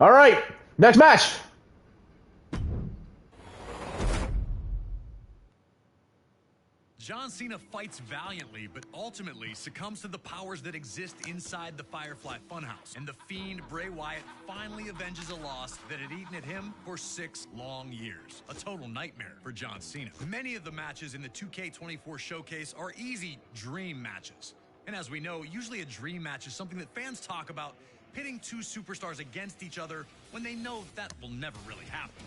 All right, next match. John Cena fights valiantly, but ultimately succumbs to the powers that exist inside the Firefly Funhouse. And the Fiend, Bray Wyatt, finally avenges a loss that had eaten at him for 6 long years. A total nightmare for John Cena. Many of the matches in the 2K24 showcase are easy dream matches. And as we know, usually a dream match is something that fans talk about, pitting 2 superstars against each other when they know that will never really happen.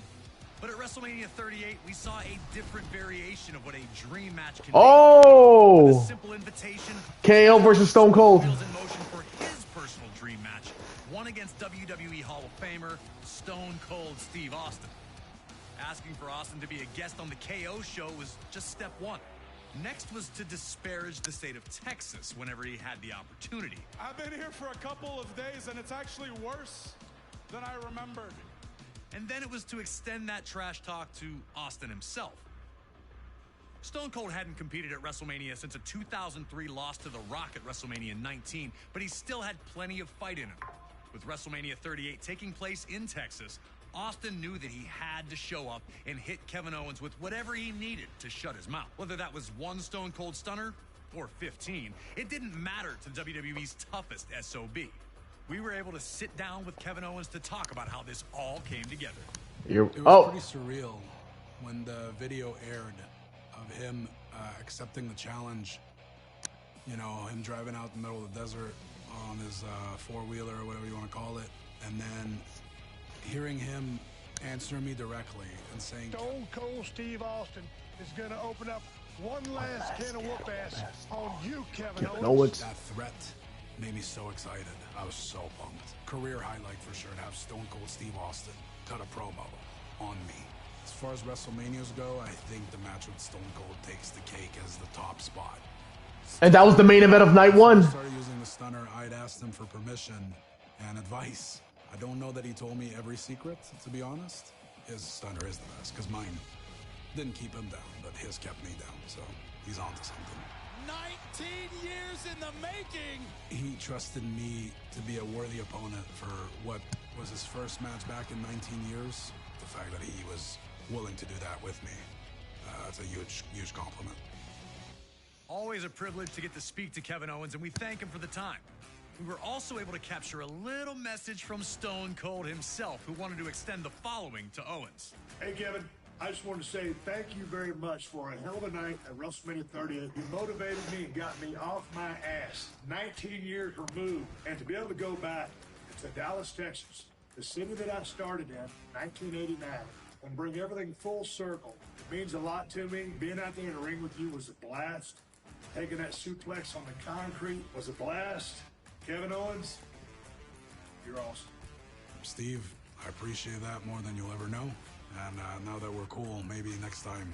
But at WrestleMania 38, we saw a different variation of what a dream match can be. Oh! With a simple invitation, KO versus Stone Cold. Wheels in motion for his personal dream match, one against WWE Hall of Famer Stone Cold Steve Austin. Asking for Austin to be a guest on the KO show was just step 1. Next was to disparage the state of Texas whenever he had the opportunity. I've been here for a couple of days, and it's actually worse than I remembered. And then it was to extend that trash talk to Austin himself. Stone Cold hadn't competed at WrestleMania since a 2003 loss to The Rock at WrestleMania 19, but he still had plenty of fight in him. With WrestleMania 38 taking place in Texas, Austin knew that he had to show up and hit Kevin Owens with whatever he needed to shut his mouth. Whether that was 1 Stone Cold Stunner or 15, it didn't matter to WWE's toughest SOB. We were able to sit down with Kevin Owens to talk about how this all came together. It was pretty surreal when the video aired of him accepting the challenge. You know, him driving out in the middle of the desert on his four-wheeler or whatever you want to call it, and then hearing him answer me directly and saying, Stone Cold Steve Austin is going to open up one last can of whoop-ass on you, Kevin Owens. That threat made me so excited. I was so pumped. Career highlight for sure to have Stone Cold Steve Austin cut a promo on me. As far as WrestleManias go, I think the match with Stone Cold takes the cake as the top spot. And that was the main event of night 1. When I started using the stunner, I'd asked him for permission and advice. I don't know that he told me every secret, to be honest. His stunner is the best, because mine didn't keep him down, but his kept me down, so he's onto something. 19 years in the making! He trusted me to be a worthy opponent for what was his first match back in 19 years. The fact that he was willing to do that with me, that's a huge, huge compliment. Always a privilege to get to speak to Kevin Owens, and we thank him for the time. We were also able to capture a little message from Stone Cold himself, who wanted to extend the following to Owens. Hey, Kevin. I just want to say thank you very much for a hell of a night at WrestleMania 38. You motivated me and got me off my ass 19 years removed. And to be able to go back to Dallas, Texas, the city that I started in 1989, and bring everything full circle, it means a lot to me. Being out there in the ring with you was a blast. Taking that suplex on the concrete was a blast. Kevin Owens, you're awesome. Steve, I appreciate that more than you'll ever know. And now that we're cool, maybe next time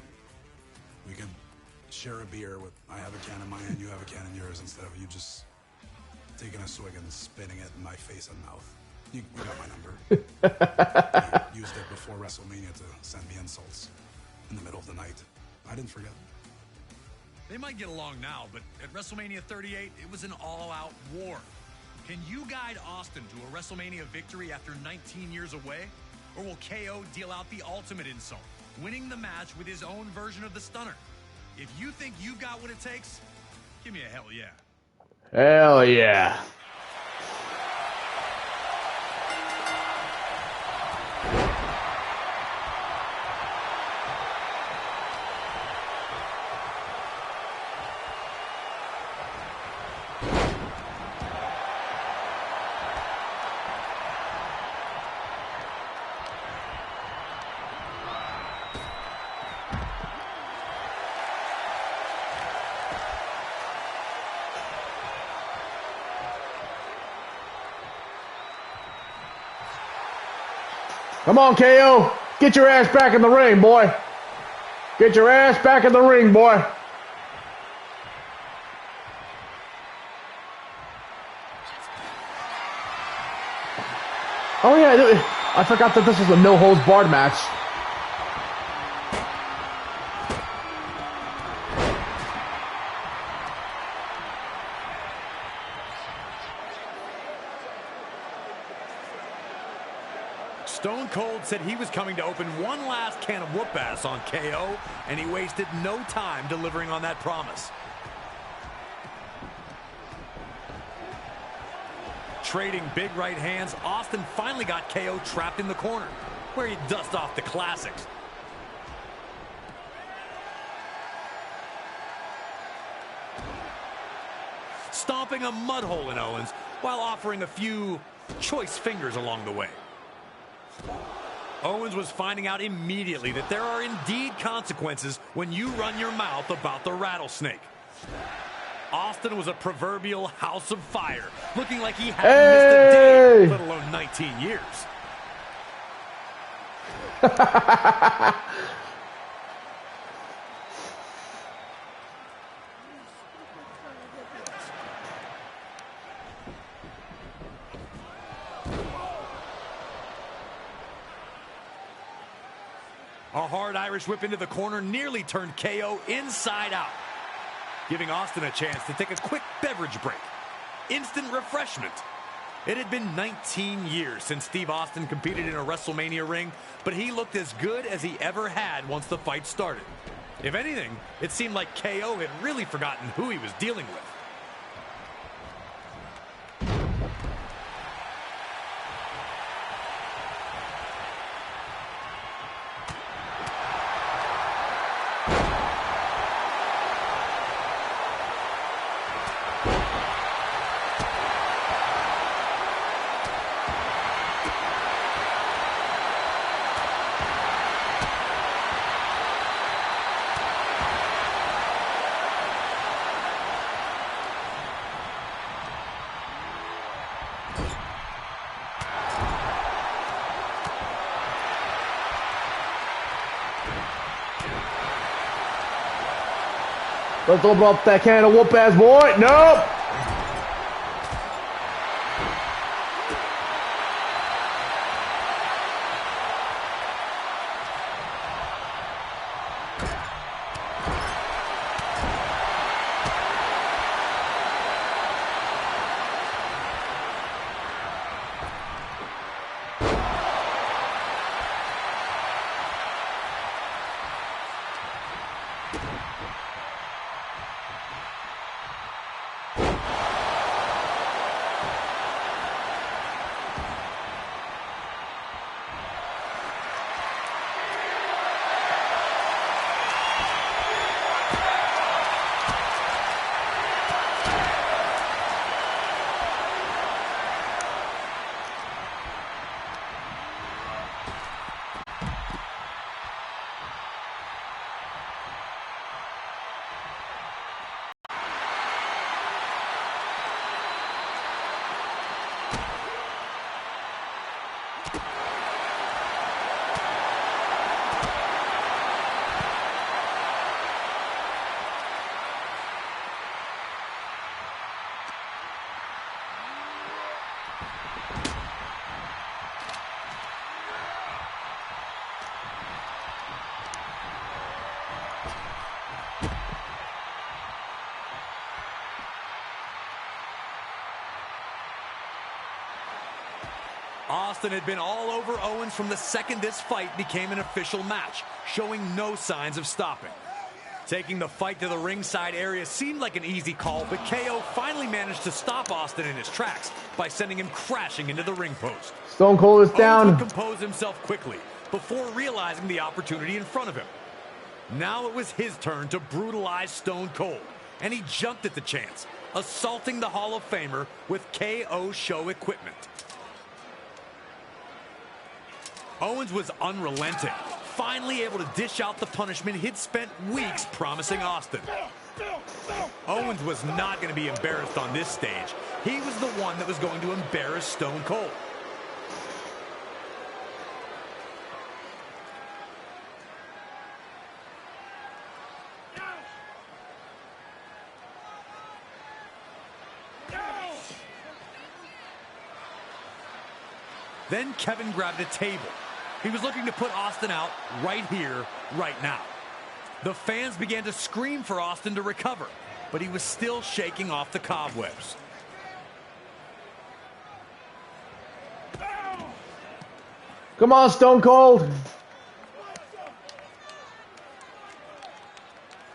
we can share a beer with, I have a can in mine and you have a can in yours, instead of you just taking a swig and spitting it in my face and mouth. You got my number. You used it before WrestleMania to send me insults in the middle of the night. I didn't forget. They might get along now, but at WrestleMania 38, it was an all-out war. Can you guide Austin to a WrestleMania victory after 19 years away? Or will KO deal out the ultimate insult, winning the match with his own version of the stunner? If you think you've got what it takes, give me a hell yeah. Hell yeah. Come on, KO. Get your ass back in the ring, boy. Get your ass back in the ring, boy. Oh, yeah. I forgot that this was a no-holds-barred match. Stone Cold said he was coming to open one last can of whoop-ass on KO, and he wasted no time delivering on that promise. Trading big right hands, Austin finally got KO trapped in the corner, where he'd dust off the classics. Stomping a mud hole in Owens while offering a few choice fingers along the way. Owens was finding out immediately that there are indeed consequences when you run your mouth about the rattlesnake. Austin was a proverbial house of fire, looking like he hadn't missed a day, let alone 19 years. A hard Irish whip into the corner nearly turned KO inside out, giving Austin a chance to take a quick beverage break. Instant refreshment. It had been 19 years since Steve Austin competed in a WrestleMania ring, but he looked as good as he ever had once the fight started. If anything, it seemed like KO had really forgotten who he was dealing with. Let's open up that can of whoop-ass, boy. Nope. Austin had been all over Owens from the second this fight became an official match, showing no signs of stopping. Taking the fight to the ringside area seemed like an easy call, but KO finally managed to stop Austin in his tracks by sending him crashing into the ring post. Stone Cold is down. Owens would compose himself quickly before realizing the opportunity in front of him. Now it was his turn to brutalize Stone Cold, and he jumped at the chance, assaulting the Hall of Famer with KO show equipment. Owens was unrelenting, finally able to dish out the punishment he'd spent weeks promising Austin. Owens was not going to be embarrassed on this stage. He was the one that was going to embarrass Stone Cold. Then Kevin grabbed a table. He was looking to put Austin out right here, right now. The fans began to scream for Austin to recover, but he was still shaking off the cobwebs. Come on, Stone Cold.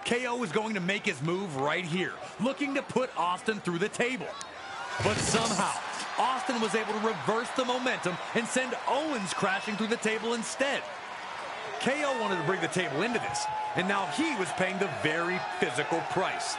KO is going to make his move right here, looking to put Austin through the table. But somehow, Austin was able to reverse the momentum and send Owens crashing through the table instead. KO wanted to bring the table into this, and now he was paying the very physical price.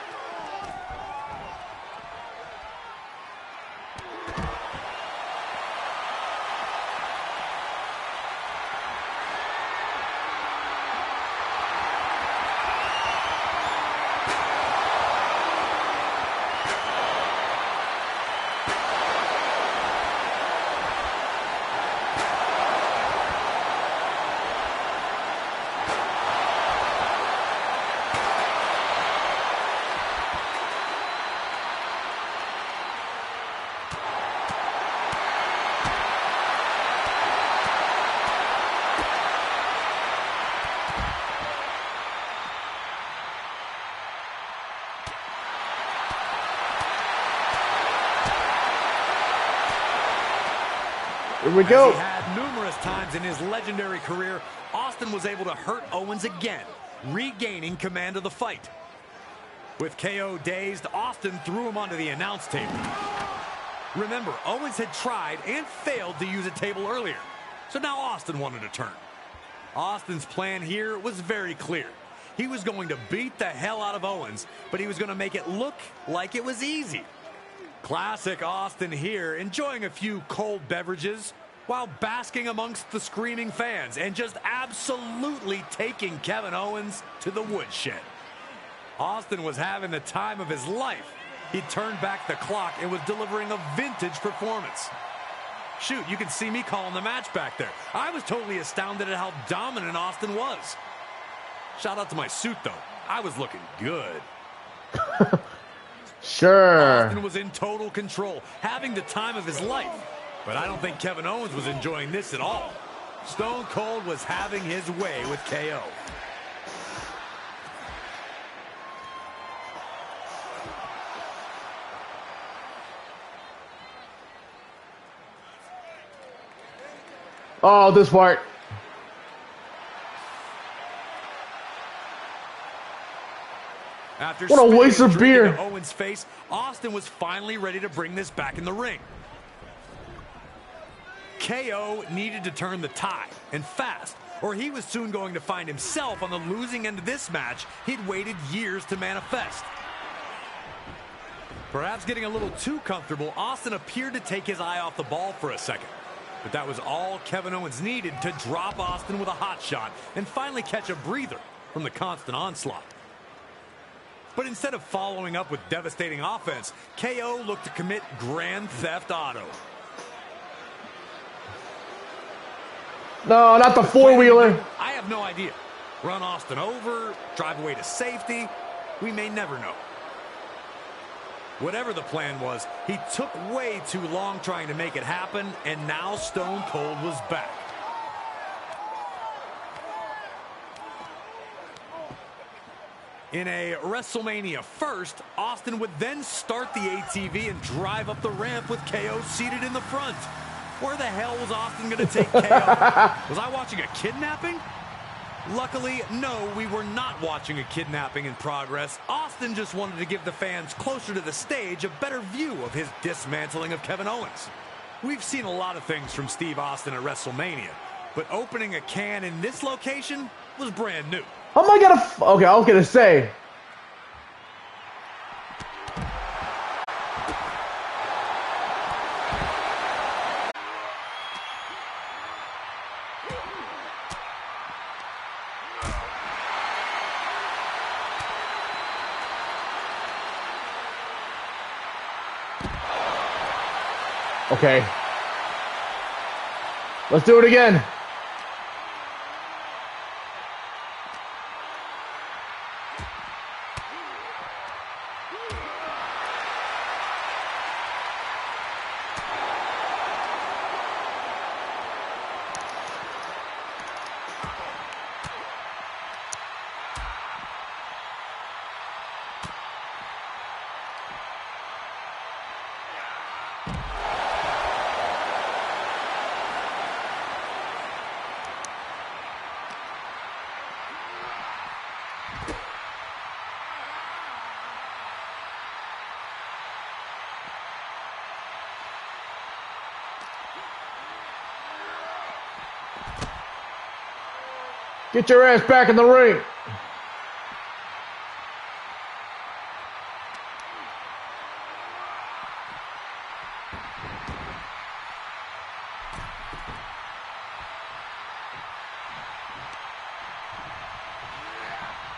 Here we go. As he had numerous times in his legendary career, Austin was able to hurt Owens again, regaining command of the fight. With KO dazed, Austin threw him onto the announce table. Remember, Owens had tried and failed to use a table earlier, so now Austin wanted a turn. Austin's plan here was very clear. He was going to beat the hell out of Owens, but he was going to make it look like it was easy. Classic Austin here, enjoying a few cold beverages while basking amongst the screaming fans and just absolutely taking Kevin Owens to the woodshed. Austin was having the time of his life. He turned back the clock and was delivering a vintage performance. Shoot, you can see me calling the match back there. I was totally astounded at how dominant Austin was. Shout out to my suit, though. I was looking good. Sure. Austin was in total control, having the time of his life. But I don't think Kevin Owens was enjoying this at all. Stone Cold was having his way with KO. Oh, this part. After What a waste spitting of a drink beer. into Owens' face, Austin was finally ready to bring this back in the ring. KO needed to turn the tide, and fast, or he was soon going to find himself on the losing end of this match he'd waited years to manifest. Perhaps getting a little too comfortable, Austin appeared to take his eye off the ball for a second. But that was all Kevin Owens needed to drop Austin with a hot shot and finally catch a breather from the constant onslaught. But instead of following up with devastating offense, KO looked to commit Grand Theft Auto. No, not the four-wheeler. I have no idea. Run Austin over, drive away to safety. We may never know. Whatever the plan was, he took way too long trying to make it happen, and now Stone Cold was back. In a WrestleMania first, Austin would then start the ATV and drive up the ramp with KO seated in the front. Where the hell was Austin going to take KO? Was I watching a kidnapping? Luckily, no, we were not watching a kidnapping in progress. Austin just wanted to give the fans closer to the stage a better view of his dismantling of Kevin Owens. We've seen a lot of things from Steve Austin at WrestleMania, but opening a can in this location was brand new. How am I gonna? Okay, I was gonna say. Okay. Let's do it again. Get your ass back in the ring.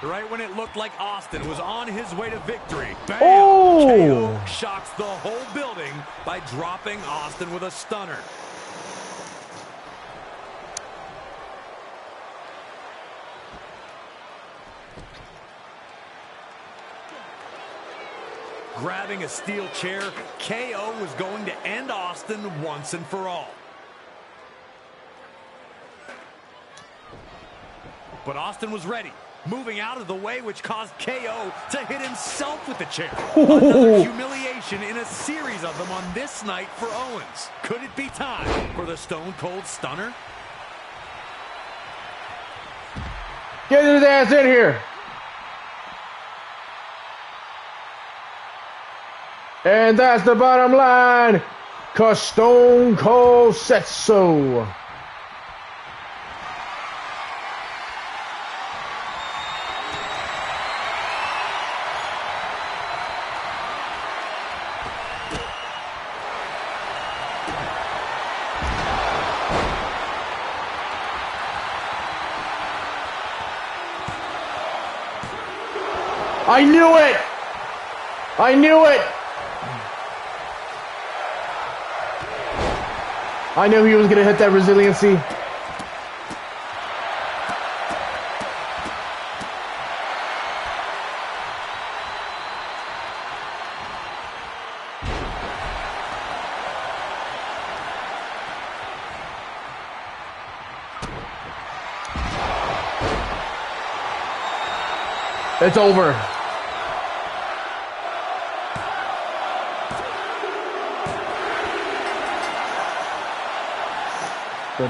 Right when it looked like Austin was on his way to victory, bam! Oh! KO shocks the whole building by dropping Austin with a stunner. Grabbing a steel chair, KO was going to end Austin once and for all. But Austin was ready, moving out of the way, which caused KO to hit himself with the chair. Another humiliation in a series of them on this night for Owens. Could it be time for the Stone Cold Stunner? Get his ass in here. And that's the bottom line, 'cause Stone Cold said so. I knew it! I knew it! I knew he was going to hit that resiliency. It's over.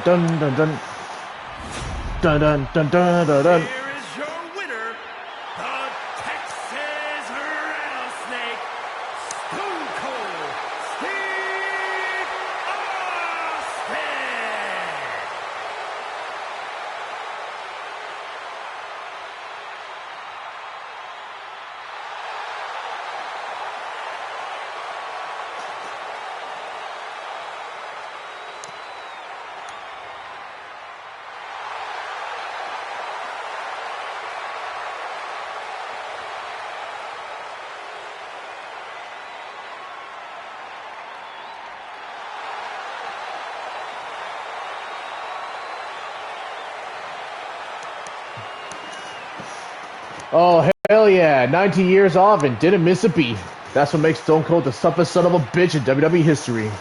Dun dun dun dun dun dun dun dun dun dun. Here is your winner, the Texas Rattlesnake, Stone Cold Steve Austin. Oh, hell yeah. 19 years off and didn't miss a beat. That's what makes Stone Cold the toughest son of a bitch in WWE history.